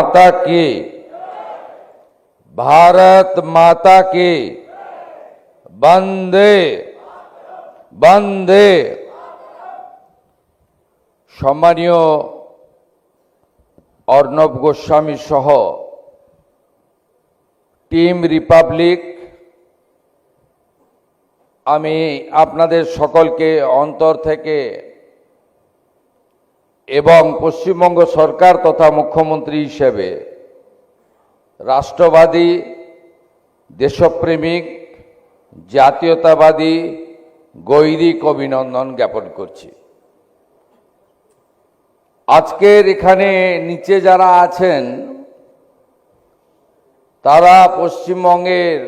माता की, भारत माता की, वंदे वंदे। सम्मानीय अर्णब गोस्वामी सह टीम रिपाब्लिक आमी आपनादेर सकलके अंतर थेके एवं पश्चिमबंग सरकार तथा मुख्यमंत्री हिसेबे राष्ट्रवादी, देशप्रेमिक, जातीयतावादी গৈরিক अभिनंदन ज्ञापन करছি। आजकेर एखाने नीचे যারা আছেন তারা পশ্চিমবঙ্গের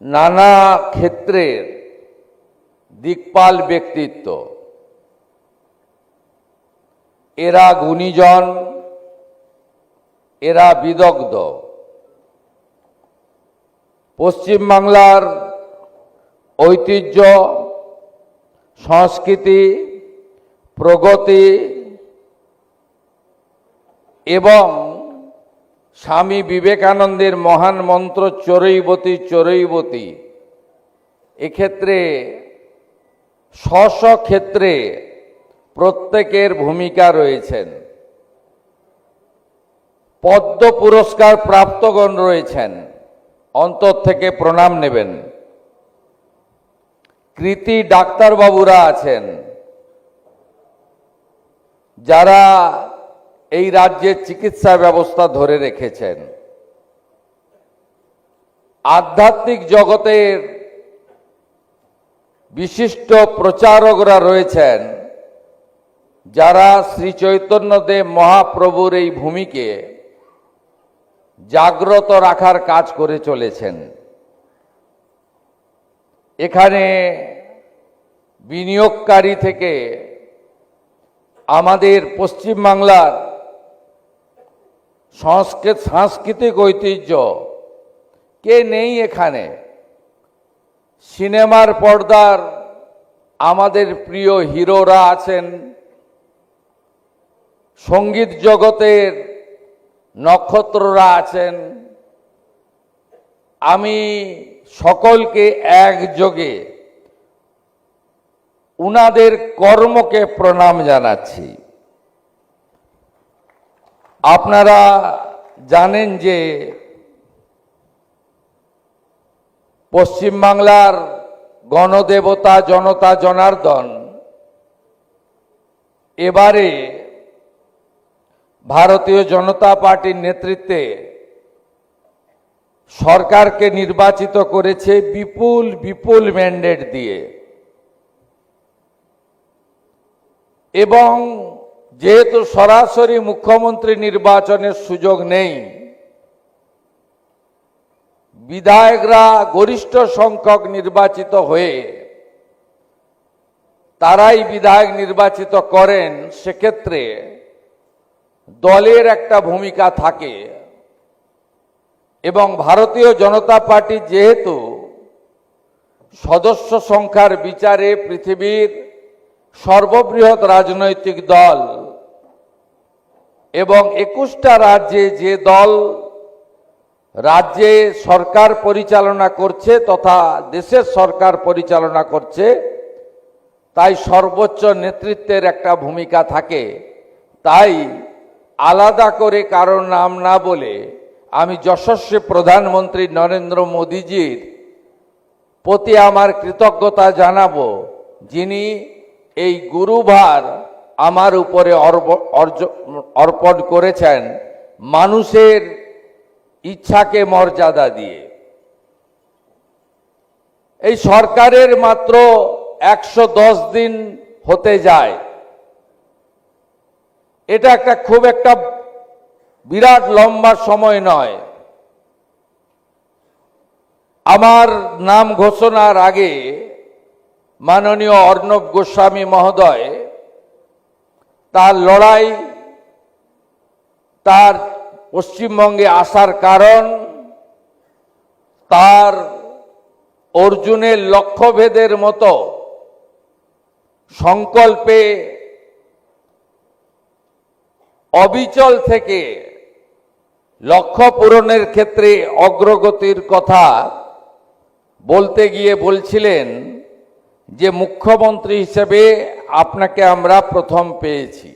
নানা ক্ষেত্রের দিকপাল ব্যক্তিত্ব। এরা গুণীজন, এরা বিদগ্ধ। পশ্চিম বাংলার ঐতিহ্য, সংস্কৃতি, প্রগতি এবং স্বামী বিবেকানন্দের মহান মন্ত্র চরৈবতী চরৈবতী এক্ষেত্রে স্ব ক্ষেত্রে প্রত্যেকের ভূমিকা রয়েছেন। পদ্ম পুরস্কার প্রাপ্তগণ রয়েছেন, অন্তর থেকে প্রণাম নেবেন। কৃতি ডাক্তারবাবুরা আছেন যারা এই রাজ্যের চিকিৎসা ব্যবস্থা ধরে রেখেছেন। আধ্যাত্মিক জগতের বিশিষ্ট প্রচারকরা রয়েছেন যারা শ্রী চৈতন্যদেব মহাপ্রভুর এই ভূমিকে জাগ্রত রাখার কাজ করে চলেছেন। এখানে বিনিয়োগকারী থেকে আমাদের পশ্চিম বাংলার সাংস্কৃতিক ঐতিহ্য কে নেই এখানে। সিনেমার পর্দার আমাদের প্রিয় হিরোরা আছেন, সঙ্গীত জগতের নক্ষত্ররা আছেন। আমি সকলকে একযোগে উনাদের কর্মকে প্রণাম জানাচ্ছি। আপনারা জানেন যে পশ্চিমবাংলার গণদেবতা জনতা জনার্দন এবারে ভারতীয় জনতা পার্টির নেতৃত্বে সরকারকে নির্বাচিত করেছে বিপুল বিপুল ম্যান্ডেট দিয়ে। এবং যেহেতু সরাসরি মুখ্যমন্ত্রী নির্বাচনের সুযোগ নেই, বিধায়করা গরিষ্ঠ সংখ্যক নির্বাচিত হয়ে তারাই বিধায়ক নির্বাচিত করেন। সেক্ষেত্রে দলের একটা ভূমিকা থাকে এবং ভারতীয় জনতা পার্টি যেহেতু সদস্য সংখ্যার বিচারে পৃথিবীর সর্ববৃহৎ রাজনৈতিক দল এবং 21টা রাজ্যে যে দল রাজ্যে সরকার পরিচালনা করছে তথা দেশের সরকার পরিচালনা করছে, তাই সর্বোচ্চ নেতৃত্বের একটা ভূমিকা থাকে। তাই আলাদা করে কারোর নাম না বলে আমি যশস্বী প্রধানমন্ত্রী নরেন্দ্র মোদীজির প্রতি আমার কৃতজ্ঞতা জানাবো, যিনি এই গুরুভার আমার উপরে অর্পণ করেছেন মানুষের ইচ্ছাকে মর্যাদা দিয়ে। এই সরকারের মাত্র 110 দিন হতে যায়। এটা খুব একটা বিরাট লম্বা সময় নয়। আমার নাম ঘোষণার আগে মাননীয় অর্ণব গোস্বামী মহোদয় তার লড়াই, তার পশ্চিমবঙ্গে আসার কারণ, তার অর্জুনের লক্ষ্যভেদের মতো সংকল্পে অবিচল থেকে লক্ষ্য পূরণের ক্ষেত্রে অগ্রগতির কথা বলতে গিয়ে বলছিলেন যে মুখ্যমন্ত্রী হিসেবে আপনাকে আমরা প্রথম পেয়েছি।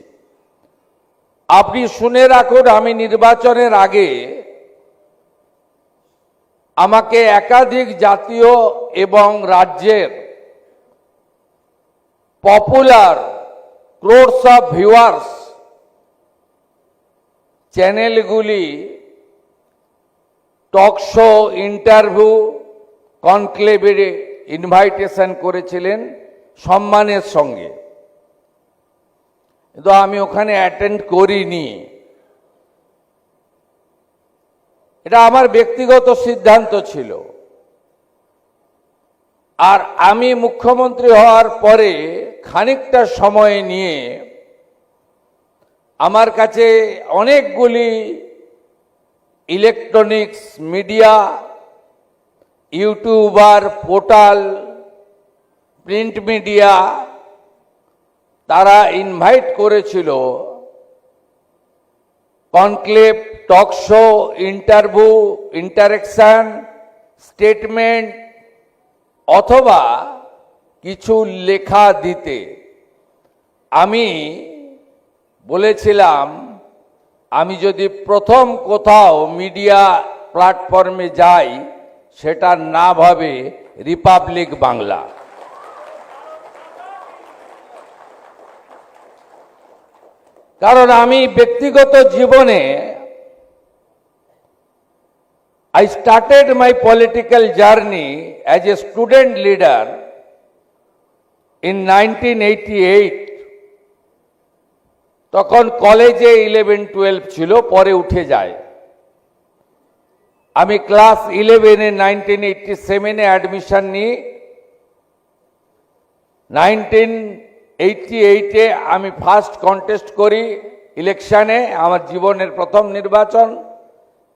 আপনি শুনে রাখুন, আমি নির্বাচনের আগে আমাকে একাধিক জাতীয় এবং রাজ্যের পপুলার ক্রোডস অফ ভিউয়ার্স চ্যানেলগুলি টক শো, ইন্টারভিউ, কনক্লেভে ইনভাইটেশন করেছিলেন সম্মানের সঙ্গে, কিন্তু আমি ওখানে অ্যাটেন্ড করিনি। এটা আমার ব্যক্তিগত সিদ্ধান্ত ছিল। আর আমি মুখ্যমন্ত্রী হওয়ার পরে খানিকটা সময় নিয়ে আমার কাছে অনেকগুলি electronics media, YouTuber, portal, print media তারা ইনভাইট করেছিল conclave, talk show, interview, interaction, statement অথবা কিছু লেখা দিতে। আমি বলেছিলাম আমি যদি প্রথম কোথাও মিডিয়া প্ল্যাটফর্মে যাই সেটা না ভাবে রিপাবলিক বাংলা। কারণ আমি ব্যক্তিগত জীবনে I started my political journey as a student leader in 1988. তখন কলেজে 11-12 ছিল, পরে উঠে যায়। আমি ক্লাস 11-এ 1987-এ অ্যাডমিশন নিই। 1988-এ আমি ফার্স্ট কন্টেস্ট করি ইলেকশনে, আমার জীবনের প্রথম নির্বাচন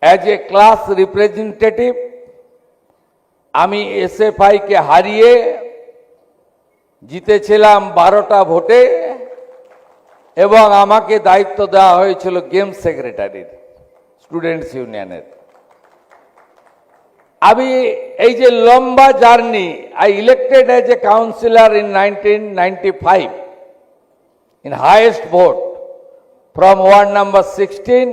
অ্যাজ এ ক্লাস রিপ্রেজেন্টেটিভ। আমি এসএফআইকে হারিয়ে জিতেছিলাম 12টা ভোটে এবং আমাকে দায়িত্ব দেওয়া হয়েছিল গেম সেক্রেটারির, স্টুডেন্টস ইউনিয়নের। আমি এই যে লম্বা journey, I elected as a councillor in 1995 in highest vote from ward number 16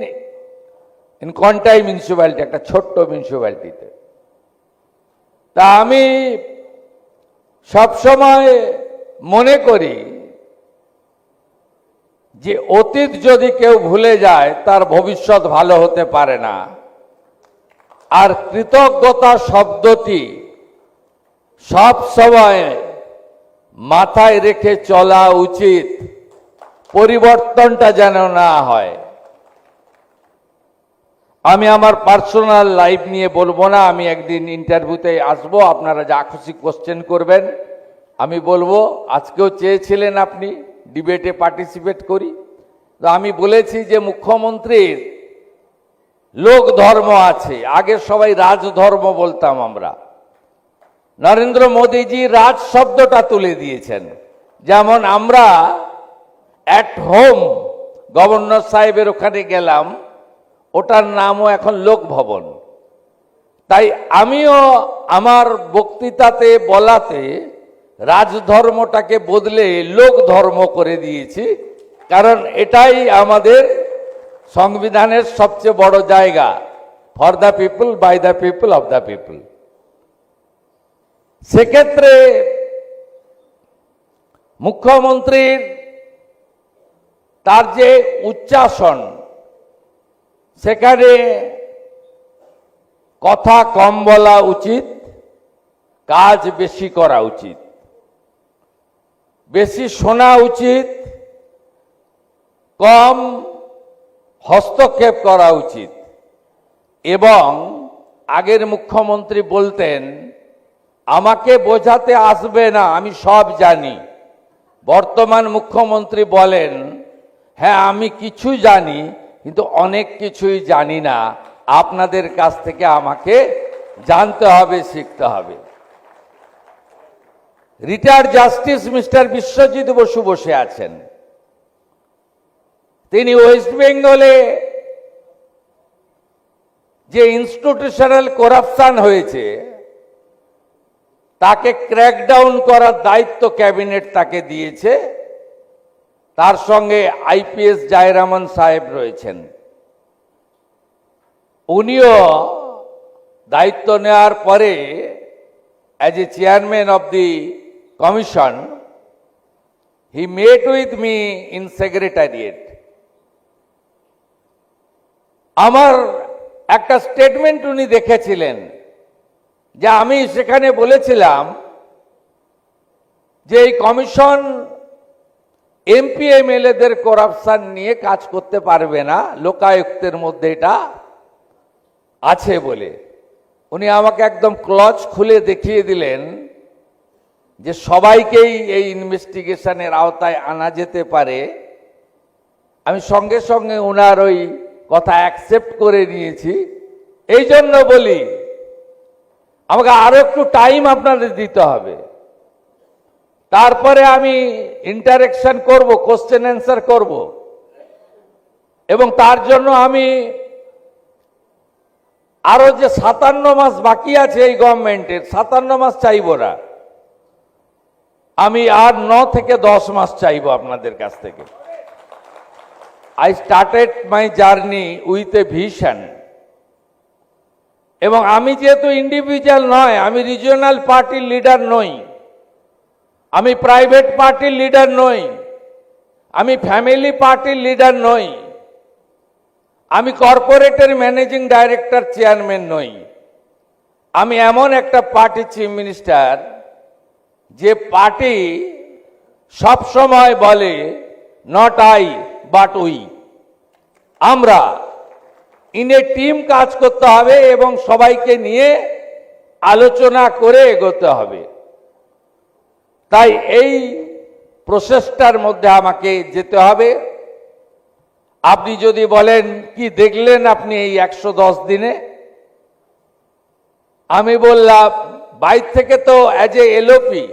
in Contai municipality, একটা ছোট্ট মিউনিসিপ্যালিটিতে। তা আমি সবসময় মনে করি যে অতীত যদি কেউ ভুলে যায় তার ভবিষ্যৎ ভালো হতে পারে না। আর কৃতজ্ঞতা শব্দটি সব সময় মাথায় রেখে চলা উচিত, পরিবর্তনটা যেন না হয়। আমি আমার পার্সোনাল লাইফ নিয়ে বলবো না, আমি একদিন ইন্টারভিউতে আসবো, আপনারা যা খুশি কোশ্চেন করবেন আমি বলবো। আজকেও চেয়েছিলেন আপনি ডিবেটে পার্টিসিপেট করি, তো আমি বলেছি যে মুখ্যমন্ত্রীর লোক ধর্ম আছে। আগে সবাই রাজধর্ম বলতাম আমরা, নরেন্দ্র মোদীজি রাজ শব্দটা তুলে দিয়েছেন। যেমন আমরা অ্যাট হোম গভর্নর সাহেবের ওখানে গেলাম, ওটার নামও এখন লোক ভবন। তাই আমিও আমার বক্তৃতাতে বলাতে রাজধর্মটাকে বদলে লোক ধর্ম করে দিয়েছি, কারণ এটাই আমাদের সংবিধানের সবচেয়ে বড় জায়গা, for the people, by the people, of the people. সেক্ষেত্রে মুখ্যমন্ত্রীর তার যে উচ্চাসন, সেখানে কথা কম বলা উচিত, কাজ বেশি করা উচিত, বেশি শোনা উচিত, কম হস্তক্ষেপ করা উচিত। এবং আগের মুখ্যমন্ত্রী বলতেন আমাকে বোঝাতে আসবে না, আমি সব জানি। বর্তমান মুখ্যমন্ত্রী বলেন হ্যাঁ আমি কিছু জানি, কিন্তু অনেক কিছুই জানি না, আপনাদের কাছ থেকে আমাকে জানতে হবে, শিখতে হবে। Retired justice mister Biswajit Basu বসে আছেন, তিনি ওয়েস্ট বেঙ্গলে যে ইনস্টিটিউশনাল করাপশন হয়েছে তাকে ক্র্যাকডাউন করার দায়িত্ব ক্যাবিনেট তাকে দিয়েছে। তার সঙ্গে আইপিএস জায়রামান সাহেব রয়েছেন। উনিও দায়িত্ব নেওয়ার পরে as a chairman of the commission he mate with me in secretariat. আমার একটা স্টেটমেন্ট উনি দেখেছিলেন যে আমি সেখানে বলেছিলাম যে এই কমিশন এমপি এমএলএদের করাপশন নিয়ে কাজ করতে পারবে না, লোকায়ুক্তের মধ্যে এটা আছে বলে। উনি আমাকে একদম ক্লজ খুলে দেখিয়ে দিলেন যে সবাইকেই এই ইনভেস্টিগেশনের আওতায় আনা যেতে পারে। আমি সঙ্গে সঙ্গে ওনার ওই কথা অ্যাকসেপ্ট করে নিয়েছি। এই জন্য বলি আমাকে আরো একটু টাইম আপনাদের দিতে হবে, তারপরে আমি ইন্টারেকশন করব, কোশ্চেন অ্যান্সার করব, এবং তার জন্য আমি আরো যে 57 মাস বাকি আছে এই গভর্নমেন্টের, 57 মাস চাইব না, আমি আর 9 থেকে 10 মাস চাইব আপনাদের কাছ থেকে। I started my journey with a vision. এবং আমি যেহেতু ইন্ডিভিজুয়াল নয়, আমি রিজিওনাল পার্টির লিডার নই, আমি প্রাইভেট পার্টির লিডার নই, আমি ফ্যামিলি পার্টির লিডার নই, আমি কর্পোরেটের ম্যানেজিং ডাইরেক্টর চেয়ারম্যান নই। আমি এমন একটা পার্টি চিফ মিনিস্টার যে পার্টি সব সময় বলে নট আই বাট উই, আমরা ইন এ টিম কাজ করতে হবে এবং সবাইকে নিয়ে আলোচনা করে এগোতে হবে। তাই এই প্রসেসটার মধ্যে আমাকে যেতে হবে। আপনি যদি বলেন কি দেখলেন আপনি এই 110 দিনে, আমি বললাম বাইর থেকে তো অ্যাজ এ এলওপি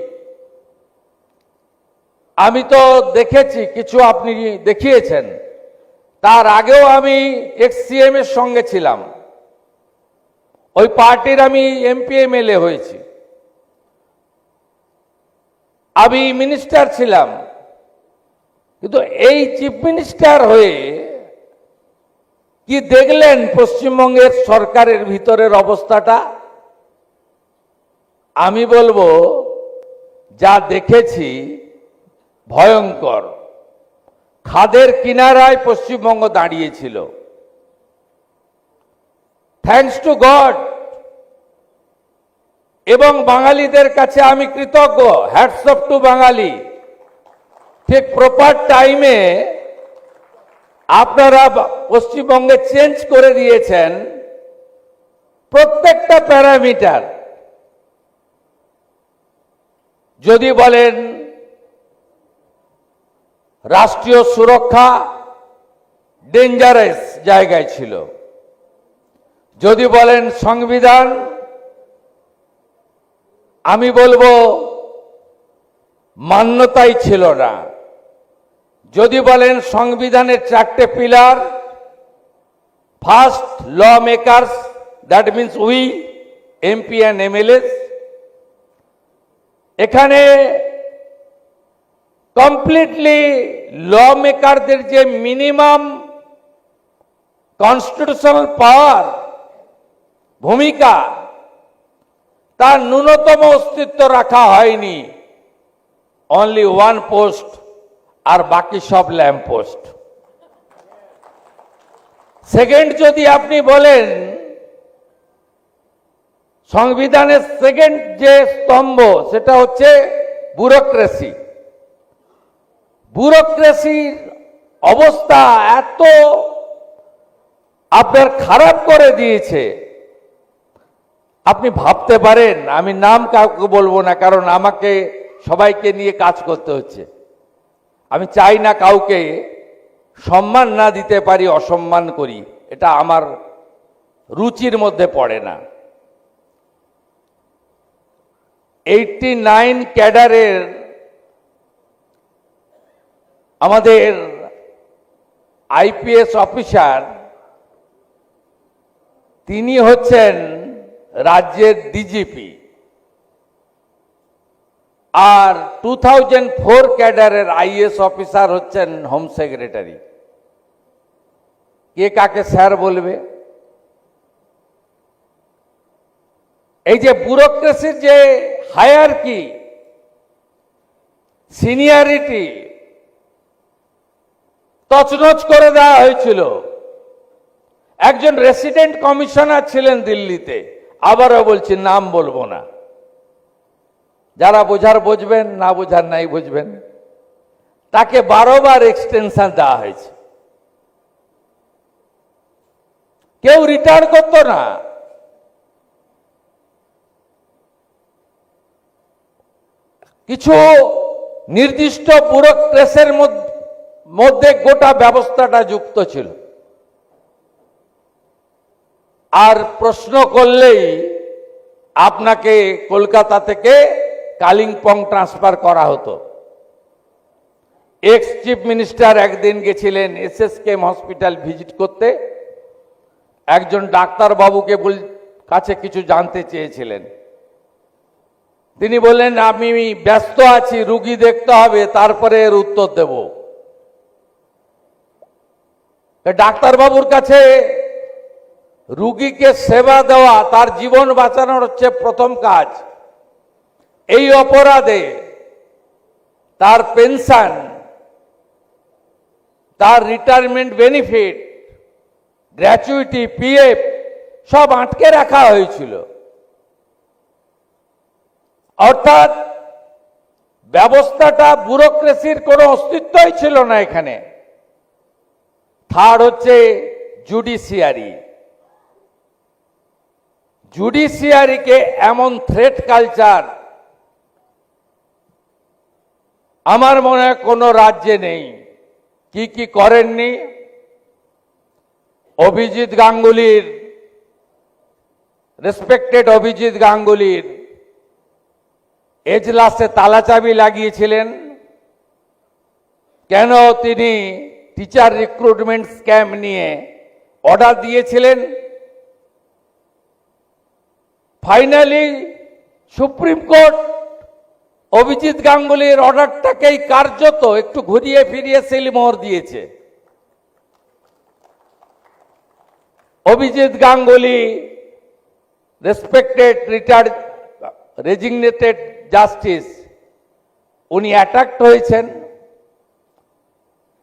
আমি তো দেখেছি কিছু, আপনি দেখিয়েছেন। তার আগেও আমি এক্সসিএম এর সঙ্গে ছিলাম, ওই পার্টির আমি এমপি এমএলএ হয়েছি, আমি মিনিস্টার ছিলাম। কিন্তু এই চিফ মিনিস্টার হয়ে কি দেখলেন পশ্চিমবঙ্গের সরকারের ভিতরের অবস্থাটা? আমি বলবো যা দেখেছি ভয়ঙ্কর। খাদের কিনারায় পশ্চিমবঙ্গ দাঁড়িয়েছিল। থ্যাঙ্কস টু গড, এবং বাঙালিদের কাছে আমি কৃতজ্ঞ, হ্যাটস অফ টু বাঙালি। ঠিক প্রপার টাইমে আপনারা পশ্চিমবঙ্গে চেঞ্জ করে দিয়েছেন প্রত্যেকটা প্যারামিটার। যদি বলেন রাষ্ট্রীয় সুরক্ষা ডেঞ্জারাস জায়গায় ছিল, যদি বলেন সংবিধান, আমি বলবো মান্যতাই ছিল না। যদি বলেন সংবিধানের 4টে pillar, first law makers, that means we MP and MLAs, এখানে কমপ্লিটলি ল মেকারদের যে মিনিমাম কনস্টিটিউশনাল পাওয়ার, ভূমিকা, তার ন্যূনতম অস্তিত্ব রাখা হয়নি। অনলি ওয়ান পোস্ট, আর বাকি সব ল্যাম্প পোস্ট। সেকেন্ড, যদি আপনি বলেন সংবিধানের সেকেন্ড যে স্তম্ভ সেটা হচ্ছে ব্যুরোক্রেসি। ব্যুরোক্রেসির অবস্থা এত আপনার খারাপ করে দিয়েছে, আপনি ভাবতে পারেন। আমি নাম কাউকে বলবো না, কারণ আমাকে সবাইকে নিয়ে কাজ করতে হচ্ছে। আমি চাই না কাউকে সম্মান না দিতে পারি, অসম্মান করি, এটা আমার রুচির মধ্যে পড়ে না। 89 ক্যাডারের আমাদের আইপিএস অফিসার, তিনি হচ্ছেন রাজ্যের ডিজিপি, আর 2004 ক্যাডারের আইএস অফিসার হচ্ছেন হোম সেক্রেটারি। কে কাকে স্যার বলবে? এই যে ব্যুরোক্রেসির যে হায়ারার্কি, সিনিয়রিটি তছনছ করে দেওয়া হয়েছিল। একজন রেসিডেন্ট কমিশনার ছিলেন দিল্লিতে, আবারও বলছি নাম বলবো না, যারা বোঝার বুঝবেন, না বোঝার নাই বুঝবেন। তাকে 12 বার এক্সটেনশন দেওয়া হয়েছে, কেউ রিটায়ার করতো না। কিছু নির্দিষ্ট ব্যুরোক্রেসির মধ্যে গোটা ব্যবস্থাটা যুক্ত ছিল, আর প্রশ্ন করলেই আপনাকে কলকাতা থেকে কালিম্পং ট্রান্সফার করা হতো। এক্স চিফ মিনিস্টার একদিন গেছিলেন এসএসকেএম হসপিটাল ভিজিট করতে, একজন ডাক্তার বাবুকে কাছে কিছু জানতে চেয়েছিলেন। তিনি বললেন, আমি ব্যস্ত আছি, রুগী দেখতে হবে, তারপরে এর উত্তর দেব। ডাক্তারবাবুর কাছে রুগীকে সেবা দেওয়া, তার জীবন বাঁচানোর হচ্ছে প্রথম কাজ। এই অপরাধে তার পেনশন, তার রিটায়ারমেন্ট বেনিফিট, গ্র্যাচুইটি, পিএফ সব আটকে রাখা হয়েছিল। অর্থাৎ ব্যবস্থাটা ব্যুরোক্রেসির কোনো অস্তিত্বই ছিল না এখানে। থার্ড হচ্ছে জুডিশিয়ারি। জুডিশিয়ারিকে এমন থ্রেট কালচার আমার মনে হয় কোনো রাজ্যে নেই। কি কি করেননি? অভিজিৎ গাঙ্গুলির, রেসপেক্টেড অভিজিৎ গাঙ্গুলির এজলাসে তালাচাবি লাগিয়েছিলেন। কেন? তিনি টিচার রিক্রুটমেন্ট স্ক্যাম নিয়ে অর্ডার দিয়েছিলেন। ফাইনালি সুপ্রিম কোর্ট অভিজিৎ গাঙ্গুলির অর্ডারটাকেই কার্যত একটু ঘুরিয়ে ফিরিয়ে সিলমোহর দিয়েছে। Abhijit Ganguly, respected retired resignated justice, উনি অ্যাটাকড হয়েছেন।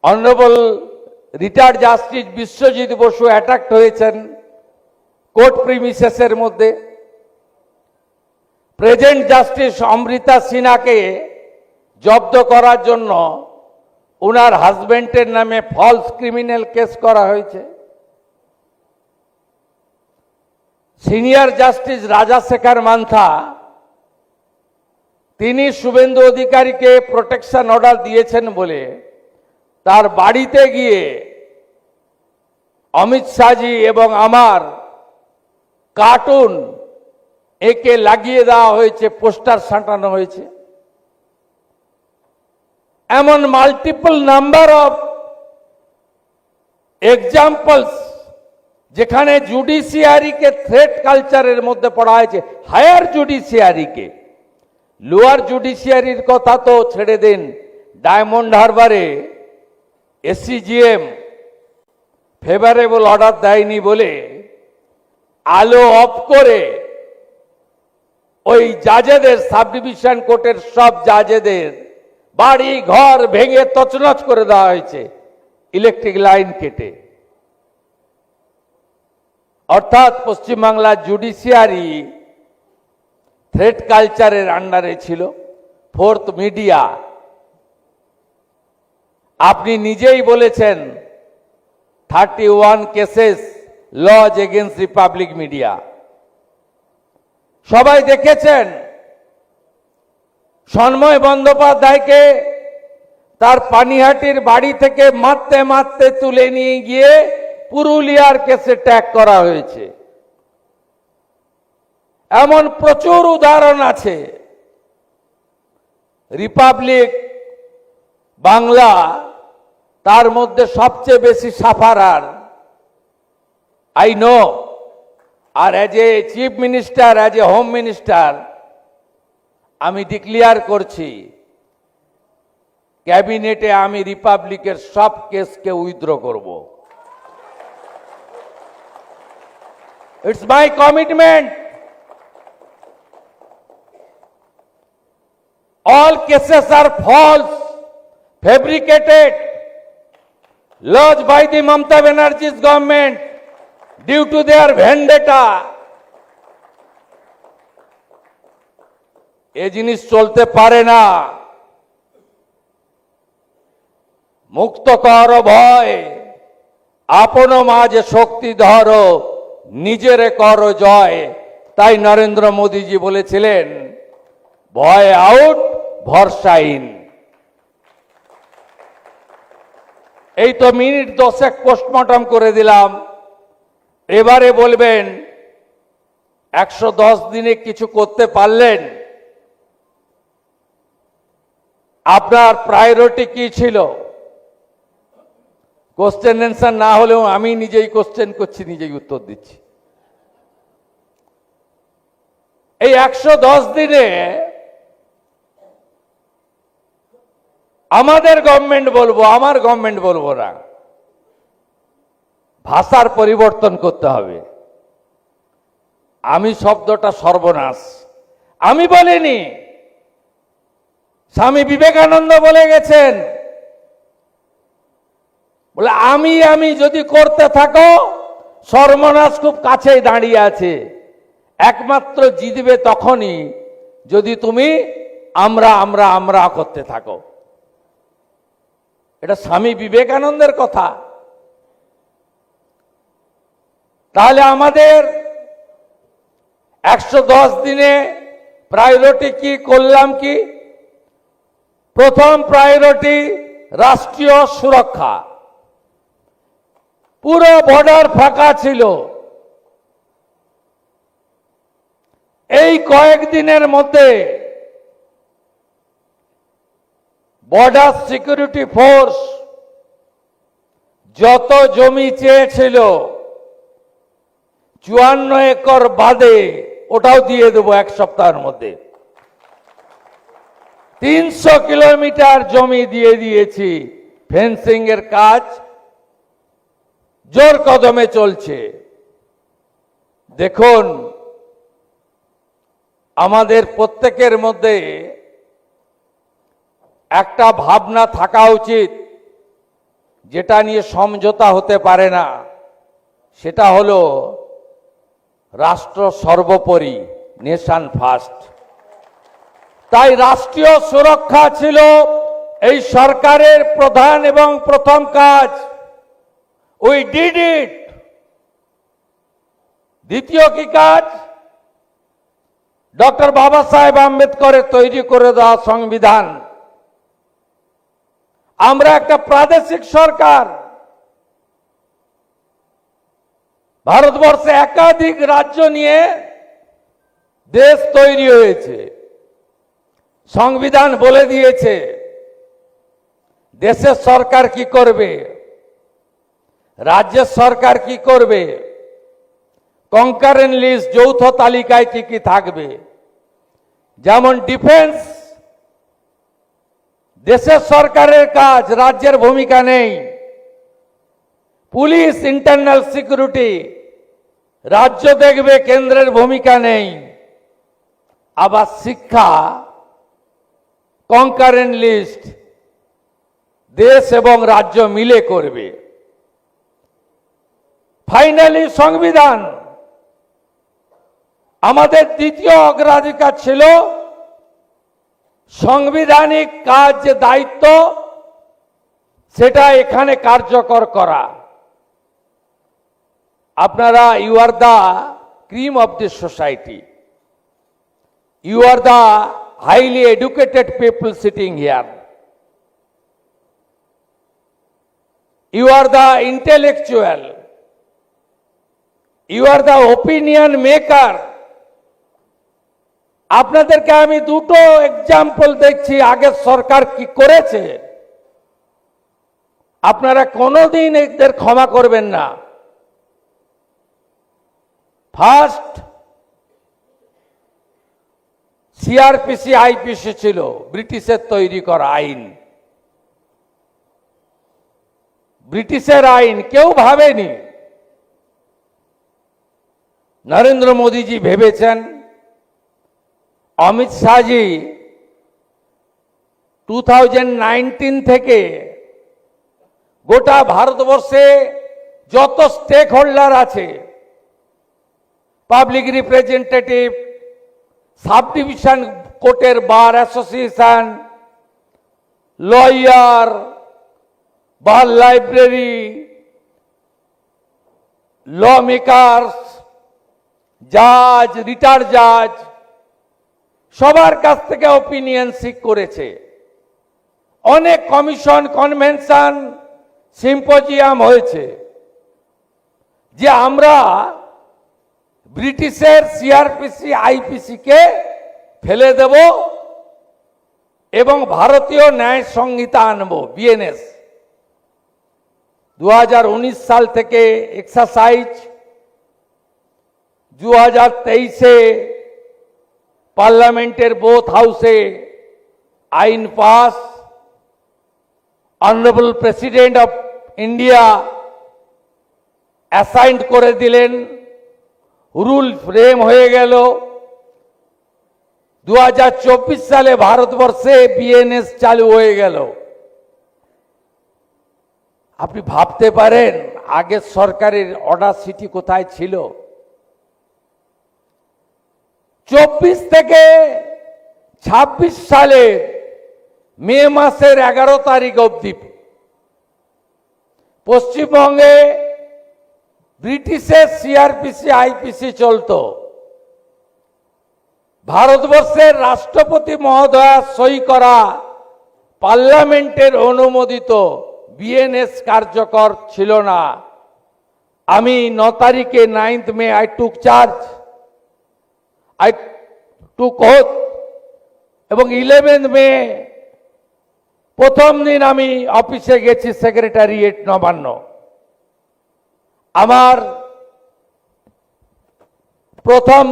Honourable retired justice Biswajit Basu attacked হয়েছেন কোর্ট প্রিমিসেসের মধ্যে। প্রেজেন্ট জাস্টিস অমৃতা সিনহাকে জব্দ করার জন্য ওনার হাজবেন্ডের নামে ফলস ক্রিমিনাল কেস করা হয়েছে। সিনিয়র জাস্টিস রাজাশেখর মান্থা, তিনি শুভেন্দু অধিকারীকে প্রোটেকশন অর্ডার দিয়েছেন বলে তার বাড়িতে গিয়ে অমিত শাহজি এবং আমার কার্টুন একে লাগিয়ে দেওয়া হয়েছে, পোস্টার সাঁটানো হয়েছে। এমন মাল্টিপল নাম্বার অফ এক্সাম্পলস যেখানে জুডিশিয়ারিকে থ্রেট কালচারের মধ্যে পড়া হয়েছে, হায়ার জুডিশিয়ারিকে। লোয়ার জুডিশিয়ারির কথা তো ছেড়ে দিন, ডায়মন্ড হারবারে এসসিজিএম ফেভারেবল অর্ডার দেয়নি বলে আলো অফ করে ওই জাজেদের, সাব ডিভিশন কোর্টের সব জাজেদের বাড়ি ঘর ভেঙে তছনছ করে দেওয়া হয়েছে, ইলেকট্রিক লাইন কেটে। অর্থাৎ পশ্চিমবাংলার জুডিশিয়ারি থ্রেট কালচারের আন্ডারে ছিল। Fourth, media. আপনি নিজেই বলেছেন 31 cases lodged against republic media. সবাই দেখেছেন সন্ময় বন্দ্যোপাধ্যায়কে তার পানিহাটির বাড়ি থেকে মারতে মারতে তুলে নিয়ে গিয়ে পুরুলিয়ার কেসে ট্যাগ করা হয়েছে। এমন প্রচুর উদাহরণ আছে। রিপাবলিক বাংলা তার মধ্যে সবচেয়ে বেশি সাফারার আই নো। আর as a chief minister, as a home minister, আমি ডিক্লেয়ার করছি ক্যাবিনেটে আমি রিপাবলিকের সব কেসকে উইথড্র করব। It's my commitment. All cases are false, fabricated, lodged by the Mamata Banerjee's government due to their vendetta. এ জিনিস চলতে পারে না। মুক্ত কর ভয়, আপন মাঝে শক্তি ধর, নিজেরে কর জয়। তাই নরেন্দ্র মোদীজি বলেছিলেন, ভয় আউট, ভরসা ইন। এই তো মিনিট 10 পোস্টমর্টম করে দিলাম। এবারে বলবেন 110 দিনে কিছু করতে পারলেন? আপনার প্রায়োরিটি কি ছিল? কোশ্চেন অ্যান্সার না হলেও আমি নিজেই কোশ্চেন করছি, নিজেই উত্তর দিচ্ছি। এই 110 দিনে আমাদের গভর্নমেন্ট বলবো, আমার গভর্নমেন্ট বলবো না, ভাষার পরিবর্তন করতে হবে। আমি শব্দটা সর্বনাশ আমি বলিনি, স্বামী বিবেকানন্দ বলে গেছেন। বলে আমি যদি করতে থাকো, সর্বনাশ খুব কাছেই দাঁড়িয়ে আছে। একমাত্র জিতবে তখনই যদি তুমি আমরা করতে থাকো। এটা স্বামী বিবেকানন্দের কথা। তাহলে আমাদের 110 দিনে প্রায়োরিটি কি করলাম? কি প্রথম প্রায়োরিটি রাষ্ট্রীয় সুরক্ষা। পুরো বর্ডার ফাঁকা ছিল। এই কয়েকদিনের মধ্যে বর্ডার সিকিউরিটি ফোর্স যত জমি চেয়েছিল 54 একর বাদে ওটাও দিয়ে দেবো এক সপ্তাহের মধ্যে। 300 কিলোমিটার জমি দিয়ে দিয়েছি। ফেন্সিং এর কাজ জোর কদমে চলছে। দেখুন, আমাদের প্রত্যেকের মধ্যে একটা ভাবনা থাকা উচিত, যেটা নিয়ে সমঝোতা হতে পারে না। সেটা হলো রাষ্ট্র সর্বোপরি, নেশন ফার্স্ট। তাই রাষ্ট্রীয় সুরক্ষা ছিল এই সরকারের প্রধান এবং প্রথম কাজ। We did it. দ্বিতীয় কি কাজ? ডক্টর বাবা সাহেব আম্বেদকরের তৈরি করে দেওয়া সংবিধান। আমরা একটা প্রাদেশিক সরকার। ভারতবর্ষে একাধিক রাজ্য নিয়ে দেশ তৈরি হয়েছে। সংবিধান বলে দিয়েছে দেশের সরকার কি করবে, রাজ্যের সরকার কি করবে, কনকারেন্ট লিস্ট, যৌথ তালিকায় কি কি থাকবে। যেমন ডিফেন্স দেশের সরকারের কাজ, রাজ্যের ভূমিকা নেই। পুলিশ, ইন্টারনাল সিকিউরিটি রাজ্য দেখবে, কেন্দ্রের ভূমিকা নেই। আবার শিক্ষা কনকারেন্ট লিস্ট দেশ এবং রাজ্য মিলে করবে। ফাইনালি সংবিধান। আমাদের দ্বিতীয় অগ্রাধিকার ছিল সাংবিধানিক কাজ, যে দায়িত্ব সেটা এখানে কার্যকর করা। আপনারা, you are the cream of this society, you are the highly educated people sitting here. You are the intellectual. You are the opinion maker. আপনাদেরকে আমি দুটো এক্সাম্পল দেখছি আগের সরকার কি করেছে, আপনারা কোনোদিন এদের ক্ষমা করবেন না। ফার্স্ট সিআরপিসি আইপিসি ছিল ব্রিটিশের তৈরি করা আইন, ব্রিটিশের আইন কেউ ভাবেনি। নরেন্দ্র মোদীজি ভেবেছেন, অমিত শাহজি 2019 থেকে গোটা ভারতবর্ষে যত স্টেক হোল্ডার আছে, পাবলিক রিপ্রেজেন্টেটিভ, সাব ডিভিশন কোর্টের বার অ্যাসোসিয়েশন, লয়ার, বার লাইব্রেরি, ল মেকার্স, জাজ, রিটায়ার্ড জাজ, সবার কাছ থেকে ওপিনিয়ন সিক করেছে। অনেক কমিশন, কনভেনশন, সিম্পোজিয়াম হয়েছে যে আমরা ব্রিটিশের সিআরপিসি আইপিসি কে ফেলে দেব এবং ভারতীয় ন্যায় সংহিতা আনব, বিএনএস। 2019 সাল থেকে এক্সারসাইজ, 2023-এ পার্লামেন্টের বোথ হাউসে আইন pass, honourable president of India assigned করে দিলেন, রুল ফ্রেম হয়ে গেল। 2024 সালে ভারতবর্ষে বিএনএস চালু হয়ে গেল। আপনি ভাবতে পারেন আগের সরকারের অডাসিটি কোথায় ছিল? 24 থেকে 26 সালে মে মাসের 11 তারিখ অবধি পশ্চিমবঙ্গে ব্রিটিশের সিআরপিসি আইপিসি চলতো। ভারতবর্ষের রাষ্ট্রপতি মহোদয়া সই করা পার্লামেন্টের অনুমোদিত বিএনএস কার্যকর ছিল না। আমি 9 তারিখে 9th may I took charge, I took oath, এবং 11th মে প্রথম দিন আমি অফিসে গেছি, সেক্রেটারিয়েট নবান্ন। আমার প্রথম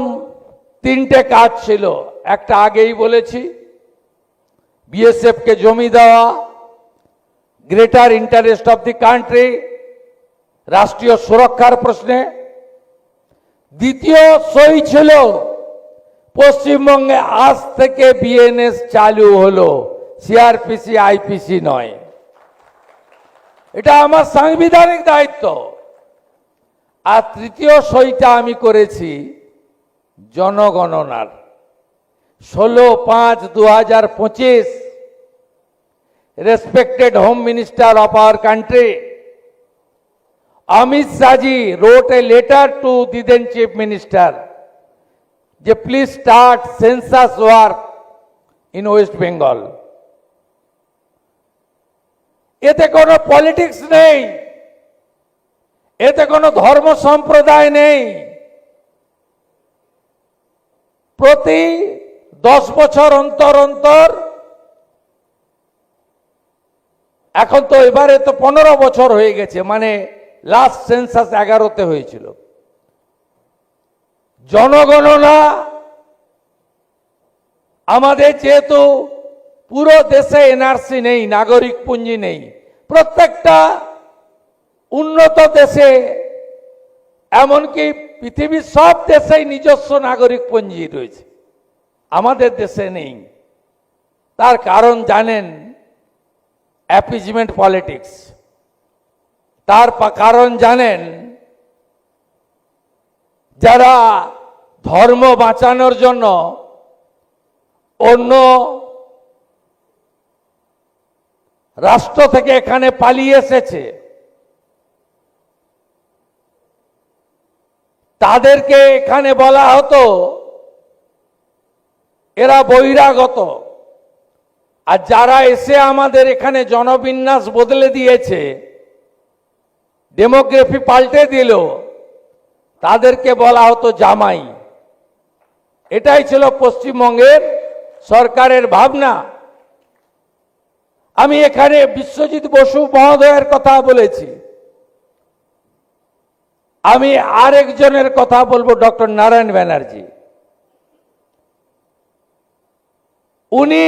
3টে কাজ ছিল। একটা আগেই বলেছি, বিএসএফ কে জমি দেওয়া, greater interest of the country, রাষ্ট্রীয় সুরক্ষার প্রশ্নে। দ্বিতীয় সই ছিল পশ্চিমবঙ্গে আজ থেকে বিএনএস চালু হলো, সিআরপিসি আইপিসি নয়। এটা আমার সাংবিধানিক দায়িত্ব। আর তৃতীয় সইটা আমি করেছি জনগণনার। 16/5/2025, respected home minister of our country Amit Shahji wrote a letter to the then Chief Minister যে please start census work in West Bengal. এতে কোনো পলিটিক্স নেই, এতে কোনো ধর্ম সম্প্রদায় নেই। প্রতি 10 বছর অন্তর অন্তর, এখন তো এবারে তো 15 বছর হয়ে গেছে, মানে লাস্ট সেন্সাস 11তে হয়েছিল। জনগণনা আমাদের যেহেতু পুরো দেশে এনআরসি নেই, নাগরিক পুঞ্জি নেই, প্রত্যেকটা উন্নত দেশে, এমনকি পৃথিবীর সব দেশেই নিজস্ব নাগরিক পঞ্জি রয়েছে, আমাদের দেশে নেই। তার কারণ জানেন, অ্যাপিজমেন্ট পলিটিক্স। তার কারণ জানেন, যারা ধর্ম বাঁচানোর জন্য অন্য রাষ্ট্র থেকে এখানে পালিয়ে এসেছে, তাদেরকে এখানে বলা হতো এরা বহিরাগত। আর যারা এসে আমাদের এখানে জনবিন্যাস বদলে দিয়েছে, ডেমোগ্রাফি পাল্টে দিল, তাদেরকে বলা হতো জামাই। এটাই ছিল পশ্চিমবঙ্গের সরকারের ভাবনা। আমি এখানে বিশ্বজিৎ বসু মহোদয়ের কথা বলেছি, আমি আরেকজনের কথা বলবো, ডক্টর নারায়ণ ব্যানার্জি। উনি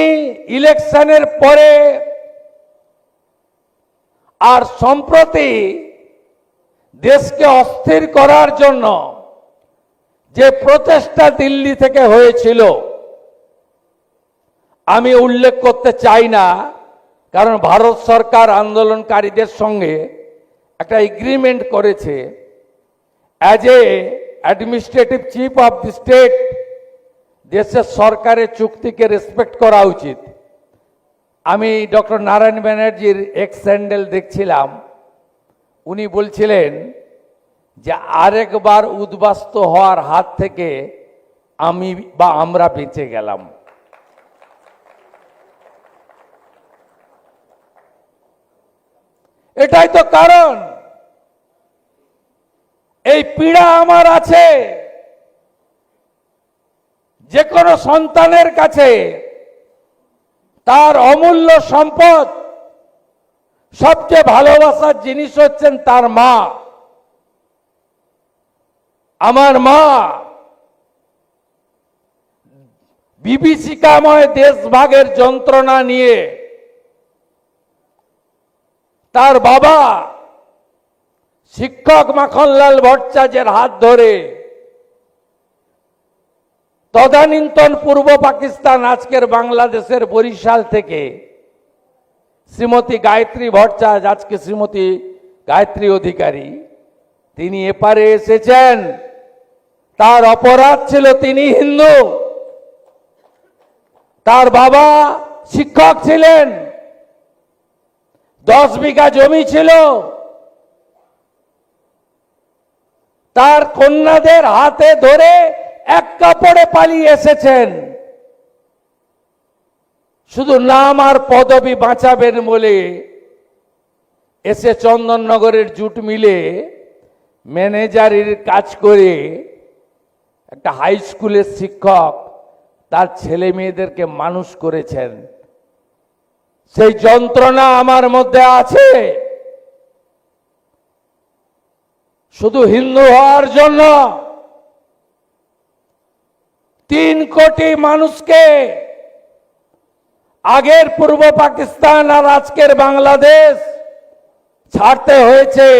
ইলেকশনের পরে আর সম্প্রতি দেশকে অস্থির করার জন্য যে প্রচেষ্টা দিল্লি থেকে হয়েছিল, আমি উল্লেখ করতে চাই না, কারণ ভারত সরকার আন্দোলনকারীদের সঙ্গে একটা এগ্রিমেন্ট করেছে। As a administrative chief of the state, দেশের সরকারের চুক্তিকে রেসপেক্ট করা উচিত। আমি ডক্টর নারায়ণ ব্যানার্জির এক্স স্যান্ডেল দেখছিলাম, উনি বলছিলেন যে আরেকবার উদ্বাস্তু হওয়ার হাত থেকে আমি বা আমরা বেঁচে গেলাম। এটাই তো কারণ। এই পীড়া আমার আছে। যে কোনো সন্তানের কাছে তার অমূল্য সম্পদ, সবচেয়ে ভালোবাসার জিনিস হচ্ছেন তার মা। আমার মা বিভীষিকাময় দেশভাগের যন্ত্রণা নিয়ে তার বাবা শিক্ষক মাখনলাল ভট্টাচার্যের হাত ধরে তদানীন্তন পূর্ব পাকিস্তান, আজকের বাংলাদেশের বরিশাল থেকে শ্রীমতী গায়ত্রী ভট্টাচার্য, আজকে শ্রীমতী গায়ত্রী অধিকারী, তিনি এপারে এসেছেন। তার অপরাধ ছিল তিনি হিন্দু, তার বাবা শিক্ষক ছিলেন, 10 বিঘা জমি ছিল, তার কন্যাদের হাতে ধরে এক কাপড়ে পালিয়ে এসেছেন, শুধু নাম আর পদবি বাঁচাবেন বলে এসে চন্দননগরের জুট মিলে ম্যানেজারের কাজ করে একটা হাই স্কুলের শিক্ষক তার ছেলে মেয়েদেরকে মানুষ করেছেন। সেই যন্ত্রণা আমার মধ্যে আছে। শুধু হিন্দু হওয়ার জন্য 3 কোটি মানুষকে আগের পূর্ব পাকিস্তান আর আজকের বাংলাদেশ ছাড়তে হয়েছে।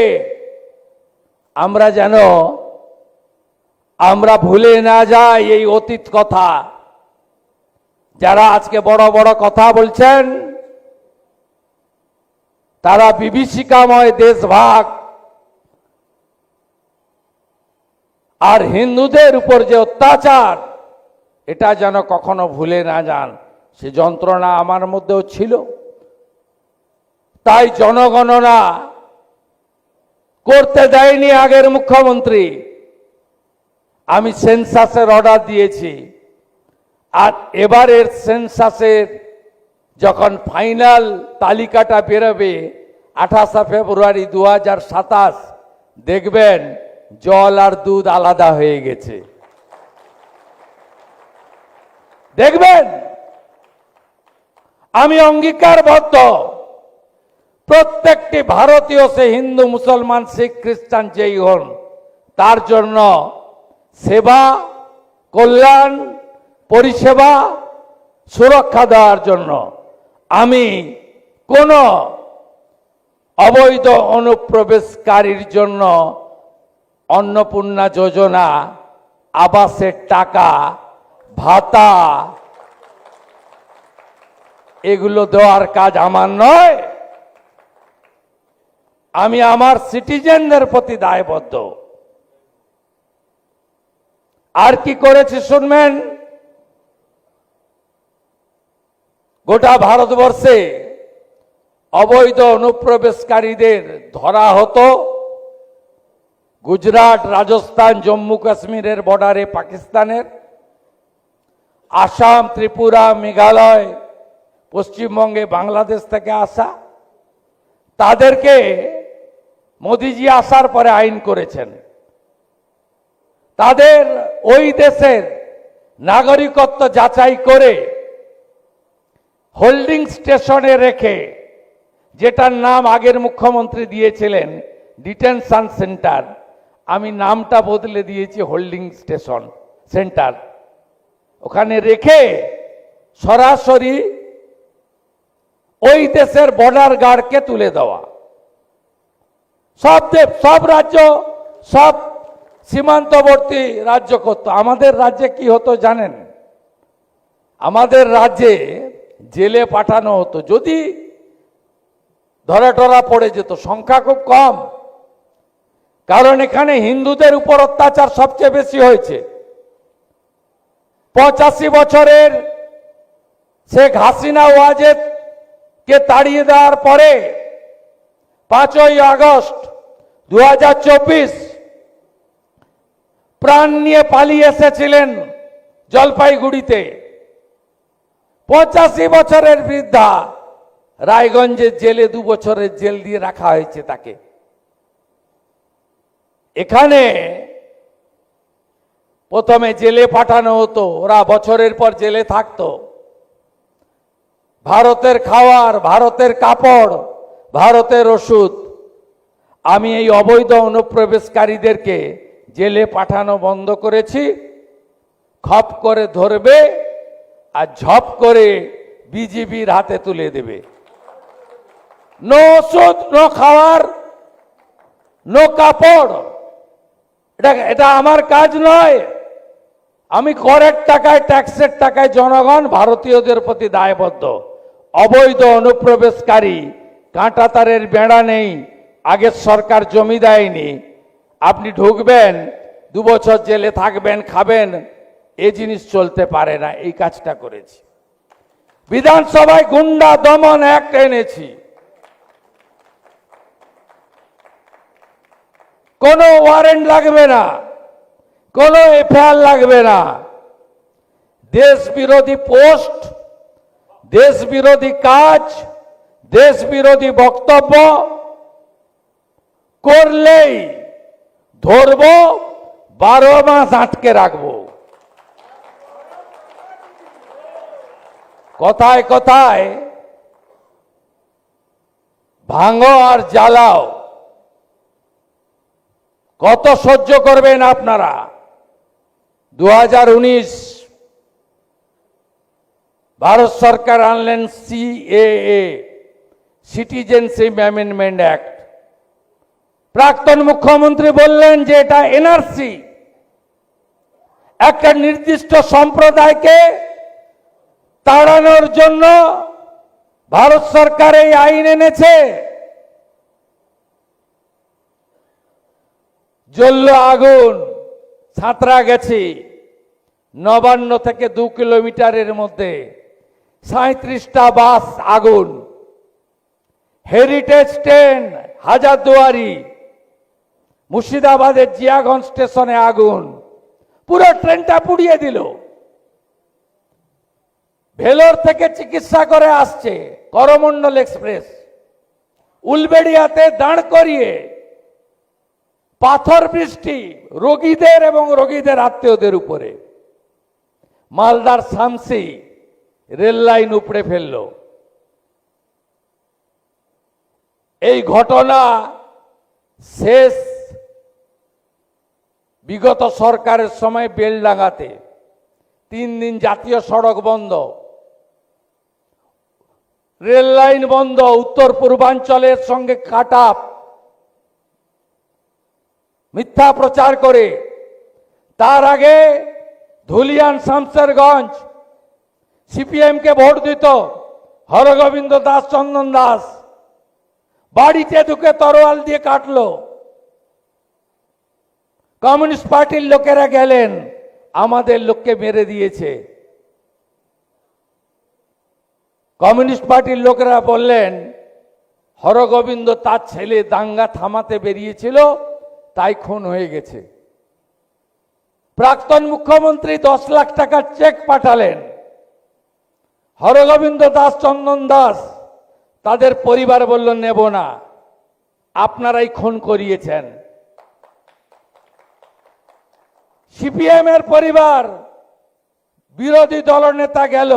আমরা যেন আমরা ভুলে না যাই এই অতীত কথা। যারা আজকে বড় বড় কথা বলছেন, তারা বিভীষিকাময় দেশভাগ আর হিন্দুদের উপর যে অত্যাচার, এটা যেন কখনো ভুলে না যান। সে যন্ত্রণা আমার মধ্যেও ছিল। তাই জনগণনা করতে দেয়নি আগের মুখ্যমন্ত্রী। আমি সেন্সাসের অর্ডার দিয়েছি, আর এবারের সেন্সাসের যখন ফাইনাল তালিকাটা বেরোবে 28 ফেব্রুয়ারি 2027, দেখবেন জল আর দুধ আলাদা হয়ে গেছে। দেখবেন। আমি অঙ্গীকারবদ্ধ, প্রত্যেকটি ভারতীয়, সে হিন্দু, মুসলমান, শিখ, খ্রিস্টান যেই হন, তার জন্য সেবা, কল্যাণ, পরিষেবা, সুরক্ষা দেওয়ার জন্য আমি কোন অবৈধ অনুপ্রবেশকারীর জন্য অন্নপূর্ণা যোজনা, আবাসের টাকা, ভাতা, এগুলো দেওয়ার কাজ আমার নয়। আমি আমার সিটিজেনদের প্রতি দায়বদ্ধ। আর কি করেছে শুনবেন। গোটা ভারতবর্ষে অবৈধ অনুপ্রবেশকারীদের ধরা হতো গুজরাট, রাজস্থান, জম্মু কাশ্মীরের বর্ডারে পাকিস্তানের, আসাম, ত্রিপুরা, মেঘালয়, পশ্চিমবঙ্গে বাংলাদেশ থেকে আসা। তাদেরকে মোদিজি আসার পরে আইন করেছেন। তাদের ওই দেশের নাগরিকত্ব যাচাই করে হোল্ডিং স্টেশনে রেখে, যেটার নাম আগের মুখ্যমন্ত্রী দিয়েছিলেন ডিটেনশন সেন্টার, আমি নামটা বদলে দিয়েছি হোল্ডিং স্টেশন সেন্টার, ওখানে রেখে সরাসরি ওই দেশের বর্ডার গার্ডকে তুলে দেওয়া। সব রাজ্য, সব সীমান্তবর্তী রাজ্য করতো। আমাদের রাজ্যে কি হতো জানেন? আমাদের রাজ্যে জেলে পাঠানো হতো যদি ধরা টরা পড়ে যেত। সংখ্যা খুব কম, কারণ এখানে হিন্দুদের উপর অত্যাচার সবচেয়ে বেশি হয়েছে। 85 বছরের শেখ হাসিনা ওয়াজেদ কে তাড়িয়ে দেওয়ার পরে 5ই আগস্ট 2024 প্রাণ নিয়ে পালিয়ে এসেছিলেন জলপাইগুড়িতে। 85 বছরের বৃদ্ধা রায়গঞ্জের জেলে 2 বছরের জেল দিয়ে রাখা হয়েছে তাকে। এখানে প্রথমে জেলে পাঠানো হতো, ওরা বছরের পর জেলে থাকতো। ভারতের খাবার, ভারতের কাপড়, ভারতের ওষুধ। আমি এই অবৈধ অনুপ্রবেশকারীদেরকে জেলে পাঠানো বন্ধ করেছি। খপ করে ধরবে আর ঝপ করে বিজিবির হাতে তুলে দেবে। নো ওষুধ, নো খাবার, নো কাপড়। এটা আমার কাজ নয়। আমি করের টাকায়, ট্যাক্সের টাকায় জনগণ ভারতীয়দের প্রতি দায়বদ্ধ। অবৈধ অনুপ্রবেশকারী, কাঁটাতারের বেড়া নেই, আগের সরকার জমি দেয়নি, আপনি ঢুকবেন 2 বছর জেলে থাকবেন, খাবেন, এই জিনিস চলতে পারে না। এই কাজটা করেছি। বিধানসভায় গুন্ডা দমন অ্যাক্ট এনেছি। কোনো ওয়ারেন্ট লাগবে না, কোনো এফআইআর লাগবে না। দেশ বিরোধী পোস্ট, দেশ বিরোধী কাজ, দেশ বিরোধী বক্তব্য করলেই ধরব, 12 মাস আটকে রাখবো। কথায় কথায় ভাঙো আর জ্বালাও, কত সহ্য করবেন আপনারা? 2019 ভারত সরকার আনলেন সিএএ, সিটিজেনশিপ অ্যামেন্ডমেন্ট অ্যাক্ট। প্রাক্তন মুখ্যমন্ত্রী বললেন যে এটা এনআরসি, একটা নির্দিষ্ট সম্প্রদায়কে তাড়ানোর জন্য ভারত সরকার এই আইন এনেছে। জ্বলল আগুন, সাঁতরাগাছি, নবান্ন থেকে 2 কিলোমিটারের মধ্যে 37টা বাস আগুন। হেরিটেজ ট্রেন হাজারদুয়ারি, মুর্শিদাবাদের জিয়াগঞ্জ স্টেশনে আগুন, পুরো ট্রেনটা পুড়িয়ে দিল। ভেলোর থেকে চিকিৎসা করে আসছে করমণ্ডল এক্সপ্রেস, উলবেড়িয়াতে দাঁড় করিয়ে পাথর বৃষ্টি রোগীদের এবং রোগীদের আত্মীয়দের উপরে। মালদার শামসি রেল লাইন উপড়ে ফেলল। এই ঘটনা শেষ বিগত সরকারের সময় বেলডাঙ্গাতে 3 দিন জাতীয় সড়ক বন্ধ, রেল লাইন বন্ধ, উত্তর পূর্বাঞ্চলের সঙ্গে কাটআপ, মিথ্যা প্রচার করে। তার আগে ধুলিয়ান শামসেরগঞ্জ সিপিএম কে ভোট দিত হরগোবিন্দ দাস, চন্দন দাস, বাড়িতে ঢুকে তরোয়াল দিয়ে কাটলো। কমিউনিস্ট পার্টির লোকেরা গেলেন, আমাদের লোককে মেরে দিয়েছে। কমিউনিস্ট পার্টির লোকেরা বললেন হরগোবিন্দ তার ছেলে দাঙ্গা থামাতে বেরিয়েছিল, তাই খুন হয়ে গেছে। প্রাক্তন মুখ্যমন্ত্রী 10 লাখ টাকার চেক পাঠালেন। হরগোবিন্দ দাস, চন্দন দাস, তাদের পরিবার বলল নেব না, আপনারাই খুন করিয়েছেন। সিপিএম এর পরিবার, বিরোধী দলনেতা গেল,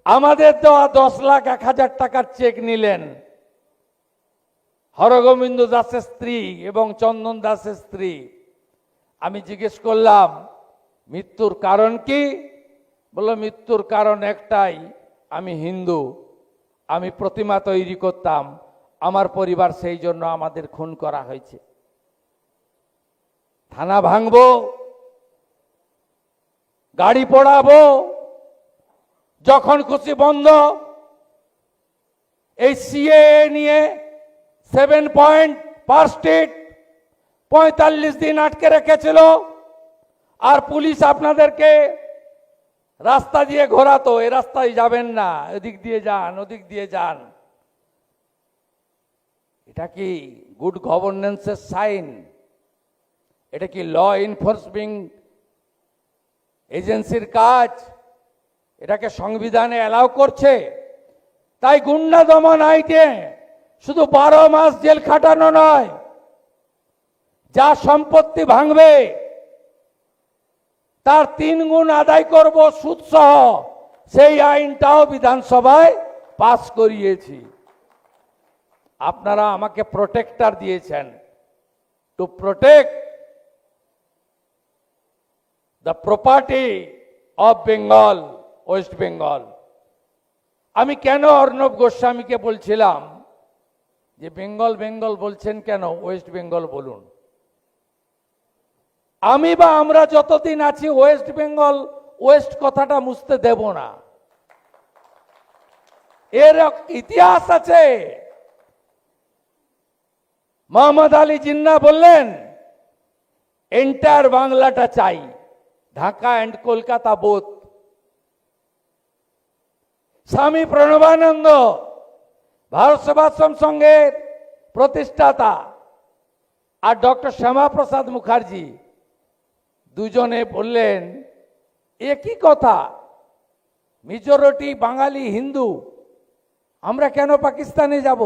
আমাদের দেওয়া 10,01,000 টাকার চেক নিলেন হরগোবিন্দ দাসের স্ত্রী এবং চন্দন দাসের স্ত্রী। আমি জিজ্ঞেস করলাম মৃত্যুর কারণ কি? বলল মৃত্যুর কারণ একটাই, আমি হিন্দু, আমি প্রতিমা তৈরি করতাম, আমার পরিবার সেই জন্য আমাদের খুন করা হয়েছে। থানা ভাঙবো, গাড়ি পোড়াবো, যখন খুশি বন্ধ। এই সিএ নিয়ে 7 পয়েন্ট পার স্টেট 45 দিন আটকে রেখেছিল, আর পুলিশ আপনাদেরকে রাস্তা দিয়ে ঘোরাতো, এ রাস্তায় যাবেন না, এদিক দিয়ে যান, ওদিক দিয়ে যান। এটা কি গুড গভর্নেন্সের সাইন? এটা কি ল এনফোর্সিং এজেন্সির কাজ? এটাকে সংবিধানে অ্যালাউ করছে? তাই গুন্ডা দমন আইনে শুধু 12 মাস জেল খাটানো নয়, যা সম্পত্তি ভাঙবে তার 3 গুণ আদায় করব সুদ সহ, সেই আইনটাও বিধানসভায় পাস করিয়েছি। আপনারা আমাকে প্রোটেক্টর দিয়েছেন, to protect the property of Bengal, West Bengal. আমি কেন অর্ণব গোস্বামীকে বলছিলাম যে বেঙ্গল বেঙ্গল বলছেন কেন, ওয়েস্ট বেঙ্গল বলুন। আমি বা আমরা যতদিন আছি ওয়েস্ট বেঙ্গল, ওয়েস্ট কথাটা মুছতে দেব না। এর ইতিহাস আছে। মোহাম্মদ আলী জিন্নাহ বললেন এন্টায়ার বাংলাটা চাই, ঢাকা অ্যান্ড কলকাতা বোথ। স্বামী প্রণবানন্দ ভারত সেবাশ্রম সংঘের প্রতিষ্ঠাতা আর ডক্টর শ্যামাপ্রসাদ মুখার্জি দুজনে বললেন একই কথা, মেজরিটি বাঙালি হিন্দু, আমরা কেন পাকিস্তানে যাব?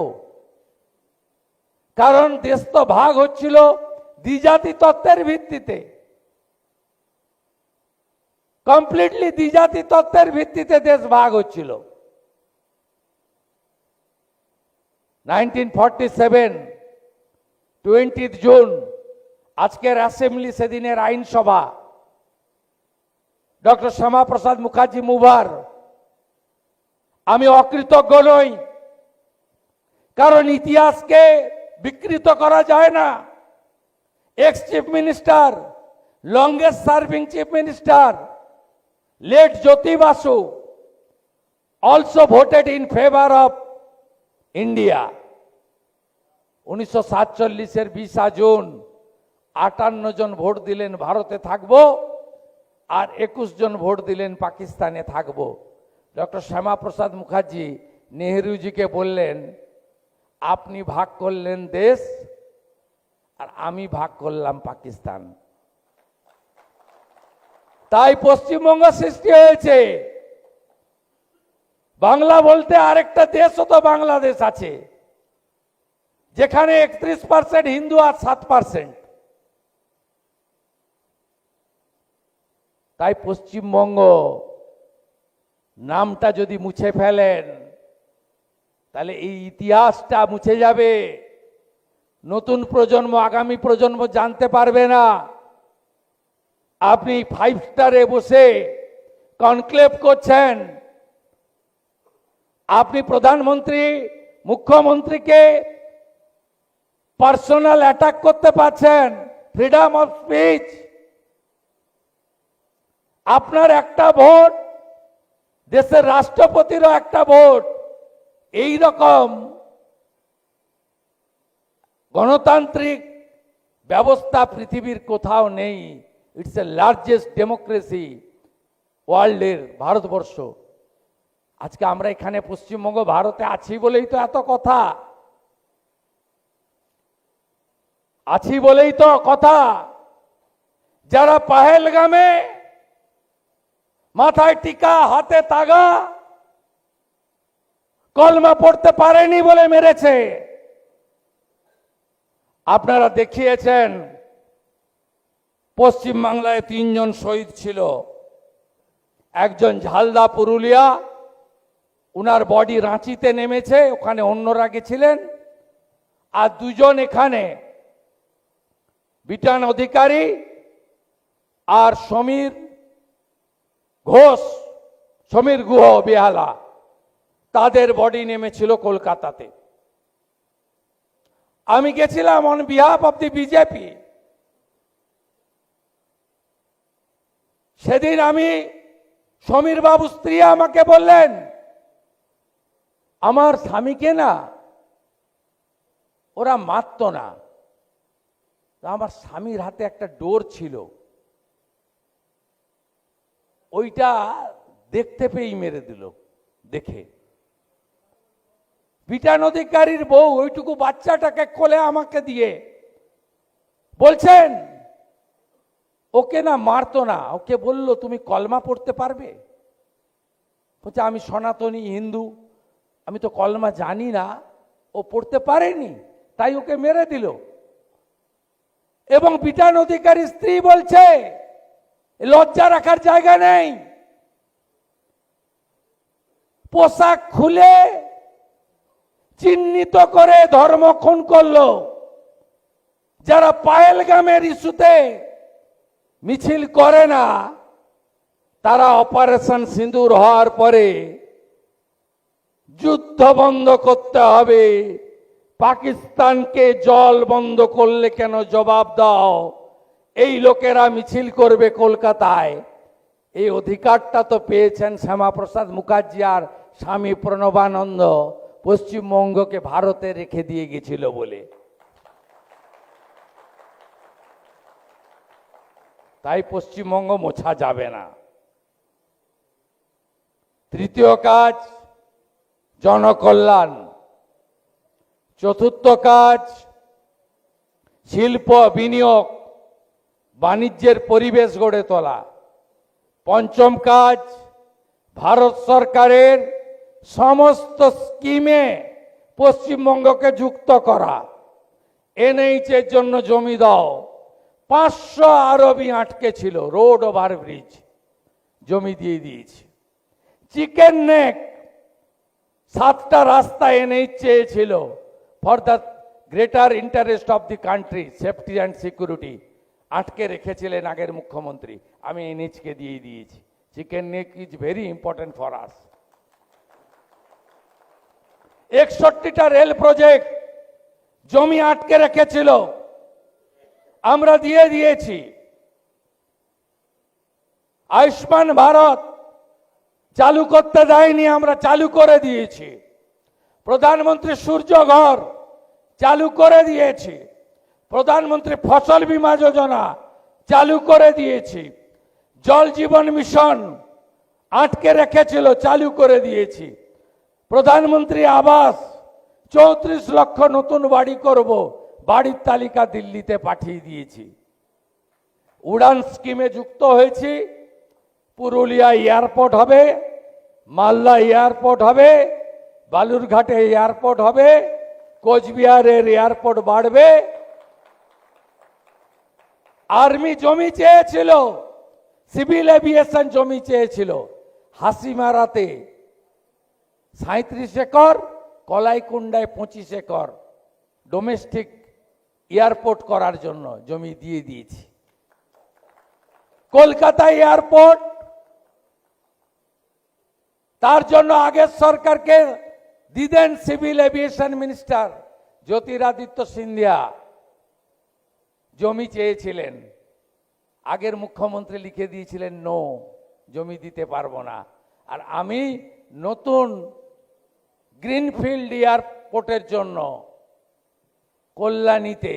কারণ দেশ তো ভাগ হচ্ছিল দ্বিজাতি তত্ত্বের ভিত্তিতে, কমপ্লিটলি দ্বিজাতি তত্ত্বের ভিত্তিতে দেশ ভাগ হচ্ছিল। 1947 20 জুন আজকের অ্যাসেম্বলি, সেদিনের আইনসভা, ডক্টর শ্যামাপ্রসাদ মুখার্জি মুভার। আমি অকৃতজ্ঞ নই, কারণ ইতিহাসকে বিকৃত করা যায় না। X chief minister, longest serving chief minister, late Jyoti Basu also voted in favor of India. 1947 20 June 58 জন ভোট দিলেন ভারতে থাকবো, আর 21 জন ভোট দিলেন পাকিস্তানে থাকবো। ডক্টর শ্যামাপ্রসাদ মুখার্জি নেহরুজিকে বললেন আপনি ভাগ করলেন দেশ, আর আমি ভাগ করলাম পাকিস্তান। তাই পশ্চিমবঙ্গ সৃষ্টি হয়েছে। বাংলা বলতে আরেকটা দেশও তো বাংলাদেশ আছে, যেখানে 31% হিন্দু আর 7%। তাই পশ্চিমবঙ্গ নামটা যদি মুছে ফেলেন, তাহলে এই ইতিহাসটা মুছে যাবে। নতুন প্রজন্ম, আগামী প্রজন্ম জানতে পারবে না। আপনি 5 স্টারে বসে কনক্লেভ করছেন, আপনি প্রধানমন্ত্রী মুখ্যমন্ত্রীকে পার্সোনাল অ্যাটাক করতে পারছেন, ফ্রিডম অফ স্পিচ। আপনার একটা ভোট, দেশের রাষ্ট্রপতিরও একটা ভোট। এই রকম গণতান্ত্রিক ব্যবস্থা পৃথিবীর কোথাও নেই। ইটস এ লার্জেস্ট ডেমোক্রেসি ওয়ার্ল্ডের, ভারতবর্ষ। আজকে আমরা এখানে পশ্চিমবঙ্গ ভারতে আছি বলেই তো এত কথা, আছি বলেই তো কথা। যারা পাহেলগামে মাথায় টিকা, হাতে তাগা, কলমা পড়তে পারেনি বলে মেরেছে। আপনারা দেখিয়েছেন পশ্চিমবাংলায় 3 জন শহীদ ছিল, একজন ঝালদা পুরুলিয়া, উনার বডি রাঁচিতে নেমেছে, ওখানে অন্যরা গেছিলেন, আর দুজন এখানে বিটান অধিকারী আর সমীর ঘোষ, সমীর গুহ বেহালা, তাদের বডি নেমেছিল কলকাতাতে। আমি গেছিলাম on behalf of the BJP. সেদিন আমি, সমীর বাবু স্ত্রী আমাকে বললেন, আমার স্বামীকে না ওরা মারত না, আমার স্বামীর হাতে একটা ডোর ছিল, ওইটা দেখতে পেয়েই মেরে দিল। দেখে বিটান অধিকারীর বউ ওইটুকু বাচ্চাটাকে কোলে আমাকে দিয়ে বলছেন, ওকে না মারতো না, ওকে বলল তুমি কলমা পড়তে পারবে? বলছে আমি সনাতনী হিন্দু, আমি তো কলমা জানি না। ও পড়তে পারেনি, তাই ওকে মেরে দিল। এবং বিটান অধিকারী স্ত্রী বলছে লজ্জা রাখার জায়গা নেই, পোশাক খুলে চিহ্নিত করে ধর্ম খুন করলো। যারা পায়েলগামের ইস্যুতে মিছিল করে না, তারা অপারেশন সিঁদুর হওয়ার পরে যুদ্ধ বন্ধ করতে হবে, পাকিস্তানকে জল বন্ধ করলে কেন জবাব দাও, এই লোকেরা মিছিল করবে কলকাতায়। এই অধিকারটা তো পেয়েছেন শ্যামাপ্রসাদ মুখার্জি আর স্বামী প্রণবানন্দ, পশ্চিমবঙ্গকে ভারতে রেখে দিয়ে গেছিল বলে। তাই পশ্চিমবঙ্গ মোছা যাবে না। তৃতীয় কাজ জনকল্যাণ, চতুর্থ কাজ শিল্প বিনিয়োগ বাণিজ্যের পরিবেশ গড়ে তোলা, পঞ্চম কাজ ভারত সরকারের সমস্ত স্কিমে পশ্চিমবঙ্গকে যুক্ত করা, এনএইচ এর জন্য জমি দাও, 500 আরবি আটকে ছিল, রোড ওভারব্রিজ জমি দিয়ে দিয়েছি। চিকেন নেক 7টা রাস্তা এনএইচ চেয়েছিল for the greater interest of the country, safety and security, আটকে রেখেছিলেন আগের মুখ্যমন্ত্রী, আমি এনএইচকে দিয়ে দিয়েছি। Chicken neck is very important for us. 61টা রেল প্রজেক্ট জমি আটকে রেখেছিল, আমরা দিয়ে দিয়েছি। আয়ুষ্মান ভারত চালু করতে দেয়নি, আমরা চালু করে দিয়েছি। প্রধানমন্ত্রী সূর্য ঘর চালু করে দিয়েছি। প্রধানমন্ত্রী ফসল বীমা যোজনা চালু করে দিয়েছি। জল জীবন মিশন আটকে রেখেছিল, চালু করে দিয়েছি। প্রধানমন্ত্রী আবাস 34 লক্ষ নতুন বাড়ি করব, বাড়ির তালিকা দিল্লিতে পাঠিয়ে দিয়েছি। উড়ান স্কিমে যুক্ত হয়েছি, পুরুলিয়া এয়ারপোর্ট হবে, মালদা এয়ারপোর্ট হবে, বালুরঘাটে এয়ারপোর্ট হবে, কোচবিহারের এয়ারপোর্ট বাড়বে। আর্মি জমি চেয়েছিল, সিভিল এভিয়েশন জমি চেয়েছিল, হাসিমারাতে 37 একর, কলাইকুণ্ডায় 25 একর ডোমেস্টিক এয়ারপোর্ট করার জন্য জমি দিয়ে দিয়েছি। কলকাতা এয়ারপোর্ট, তার জন্য আগের সরকারকে দিতেন civil aviation minister Jyotiraditya Scindia, জমি চেয়েছিলেন, আগের মুখ্যমন্ত্রী লিখে দিয়েছিলেন নো, জমি দিতে পারবো না। আর আমি নতুন গ্রিনফিল্ড এয়ারপোর্টের জন্য কল্যাণীতে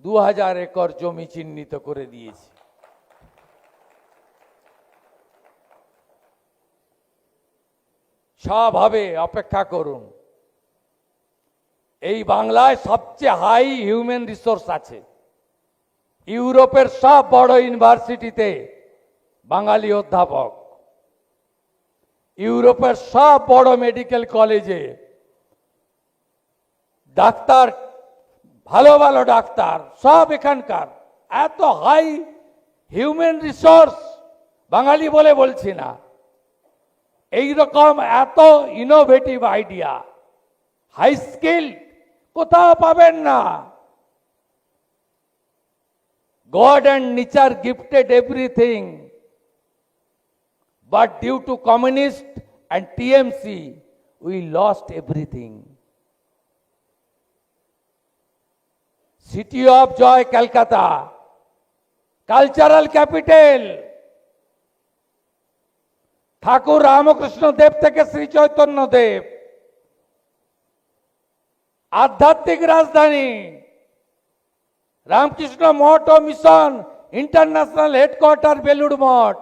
2000 একর জমি চিহ্নিত করে দিয়েছি। সব হবে, অপেক্ষা করুন। এই বাংলায় সবচেয়ে হাই হিউম্যান রিসোর্স আছে। ইউরোপের সব বড় ইউনিভার্সিটিতে বাঙালি অধ্যাপক, ইউরোপের সব বড় মেডিকেল কলেজে ডাক্তার, ভালো ভালো ডাক্তার সব এখানকার। এত হাই হিউম্যান রিসোর্স, বাঙালি বলে বলছি না, এই রকম এত ইনোভেটিভ আইডিয়া হাই স্কিল কোথাও পাবেন না। God and nature gifted everything, but due to communist and TMC, we lost everything. City of Joy, Calcutta, cultural capital. ঠাকুর রামকৃষ্ণ দেব থেকে শ্রী চৈতন্য দেব, আধ্যাত্মিক রাজধানী। রামকৃষ্ণ মঠ ও mission international headquarter Belur Math,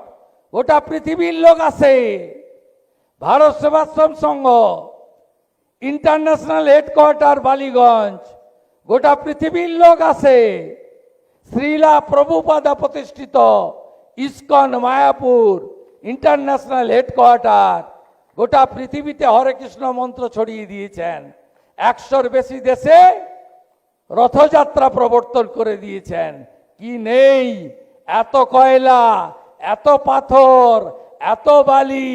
গোটা পৃথিবীর লোক আছে। ভারত সেবাশ্রম সংঘ ইন্টারন্যাশনাল হেডকোয়ার্টার বালিগঞ্জ, গোটা পৃথিবীর লোক আছে। শ্রীলা প্রভুপাদা প্রতিষ্ঠিত ইস্কন মায়াপুর ইন্টারন্যাশনাল হেডকোয়ার্টার, গোটা পৃথিবীতে হরে কৃষ্ণ মন্ত্র ছড়িয়ে দিয়েছেন। 100-র বেশি দেশে রথযাত্রা প্রবর্তন করে দিয়েছেন। কি নেই? এত কয়লা, এত পাথর, এত বালি,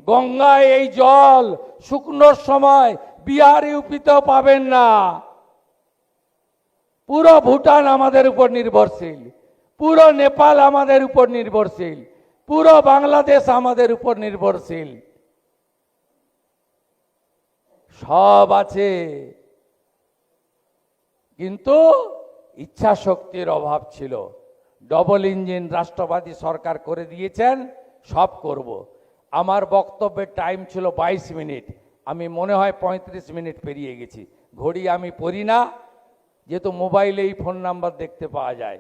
গঙ্গায় এই জল শুকনোর সময় বিহার ইউপিতেও পাবেন না। পুরো ভুটান আমাদের উপর নির্ভরশীল, পুরো নেপাল আমাদের উপর নির্ভরশীল, পুরো বাংলাদেশ আমাদের উপর নির্ভরশীল। সব আছে, কিন্তু ইচ্ছা শক্তির অভাব ছিল। ডবল ইঞ্জিন রাষ্ট্রবাদী সরকার করে দিয়েছেন, সব করব। আমার বক্তব্যের টাইম ছিল 22 মিনিট, আমি মনে হয় 35 মিনিট পেরিয়ে গেছি। ঘড়ি আমি পড়ি না, যেহেতু মোবাইলেই ফোন নাম্বার দেখতে পাওয়া যায়,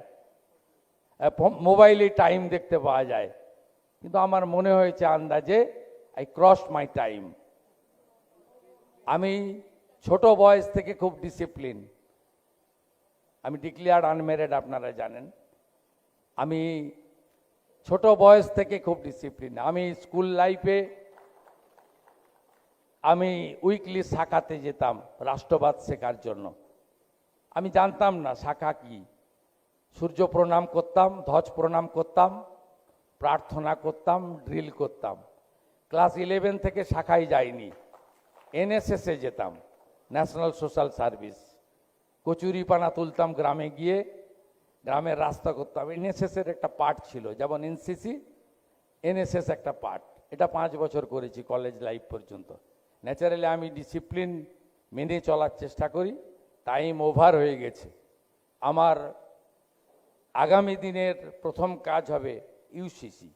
মোবাইলে টাইম দেখতে পাওয়া যায়। কিন্তু আমার মনে হয়েছে আন্দাজে আই ক্রস মাই টাইম। আমি ছোট বয়স থেকে খুব ডিসিপ্লিন। আমি ডিক্লেয়ার্ড আনম্যারিড, আপনারা জানেন। আমি ছোট বয়স থেকে খুব ডিসিপ্লিন। আমি স্কুল লাইফে আমি উইকলি শাখাতে যেতাম রাষ্ট্রবাদ শেখার জন্য। আমি জানতাম না শাখা কি। সূর্য প্রণাম করতাম, ধ্বজ প্রণাম করতাম, প্রার্থনা করতাম, ড্রিল করতাম। ক্লাস 11 থেকে শাখায় যাইনি, এনএসএসে যেতাম, ন্যাশনাল সোশ্যাল সার্ভিস। কচুরিপানা তুলতাম গ্রামে গিয়ে, গ্রামের রাস্তা করতাম। এনএসএসের একটা পার্ট ছিল, যেমন এনসিসি, এনএসএস একটা পার্ট। এটা 5 বছর করেছি কলেজ লাইফ পর্যন্ত। ন্যাচারালি আমি ডিসিপ্লিন মেনে চলার চেষ্টা করি। টাইম ওভার হয়ে গেছে। আমার আগামী দিনের প্রথম কাজ হবে ইউসিসি,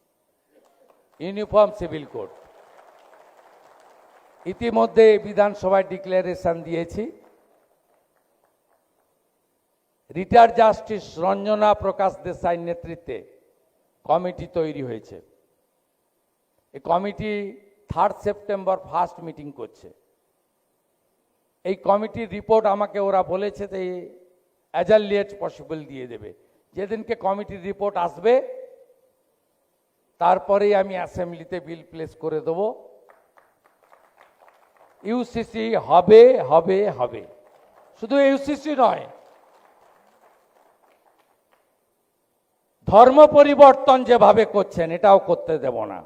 ইউনিফর্ম সিভিল কোড। ইতিমধ্যে বিধানসভায় ডিক্লারেশন দিয়েছি। রিটায়ার্ড জাস্টিস রঞ্জনা প্রকাশ দেশাইয়ের নেতৃত্বে কমিটি তৈরি হয়েছে। এই কমিটি 3 সেপ্টেম্বর ফার্স্ট মিটিং করছে। এই কমিটির রিপোর্ট আমাকে ওরা বলেছে যে অ্যাজ আর্লি অ্যাজ পসিবল দিয়ে দেবে। যেদিনকে কমিটির রিপোর্ট আসবে তারপরেই আমি অ্যাসেম্বলিতে বিল প্লেস করে দেব। ইউসিসি হবে হবে হবে। শুধু ইউসিসি নয়, ধর্ম পরিবর্তন যেভাবে করছেন এটাও করতে দেব না।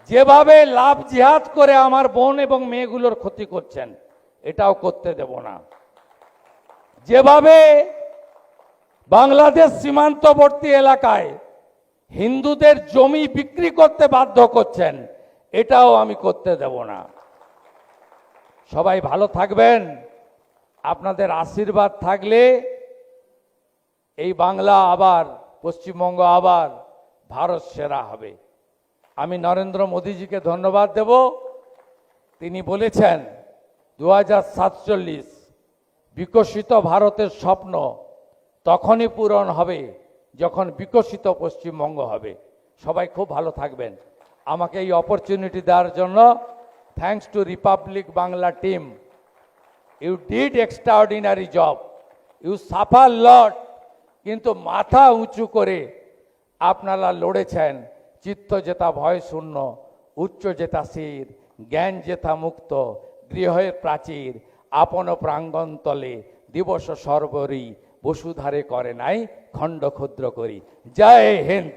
যেভাবে লাভ জিহাদ করে আমার বোন এবং মেয়েগুলোর ক্ষতি করছেন এটাও করতে দেব না। যেভাবে বাংলাদেশ সীমান্তবর্তী এলাকায় হিন্দুদের জমি বিক্রি করতে বাধ্য করছেন এটাও আমি করতে দেব না। সবাই ভালো থাকবেন। আপনাদের আশীর্বাদ থাকলে এই বাংলা আবার, পশ্চিমবঙ্গ আবার ভারত সেরা হবে। আমি নরেন্দ্র মোদীজিকে ধন্যবাদ দেব। তিনি বলেছেন 2047 বিকশিত ভারতের স্বপ্ন তখনই পূরণ হবে যখন বিকশিত পশ্চিমবঙ্গ হবে। সবাই খুব ভালো থাকবেন। আমাকে এই অপরচুনিটি দেওয়ার জন্য thanks to Republic Bangla team. You did extraordinary job, you suffer lot. কিন্তু মাথা উঁচু করে আপনারা লড়েছেন। চিত্ত যেতা ভয় শূন্য, উচ্চ যেতা শির, জ্ঞান যেথা মুক্ত, গৃহের প্রাচীর, আপন প্রাঙ্গণ তলে দিবস সর্বরি, বসুধারে করে নাই খণ্ড ক্ষুদ্র করি। জয় হিন্দ।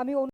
আমি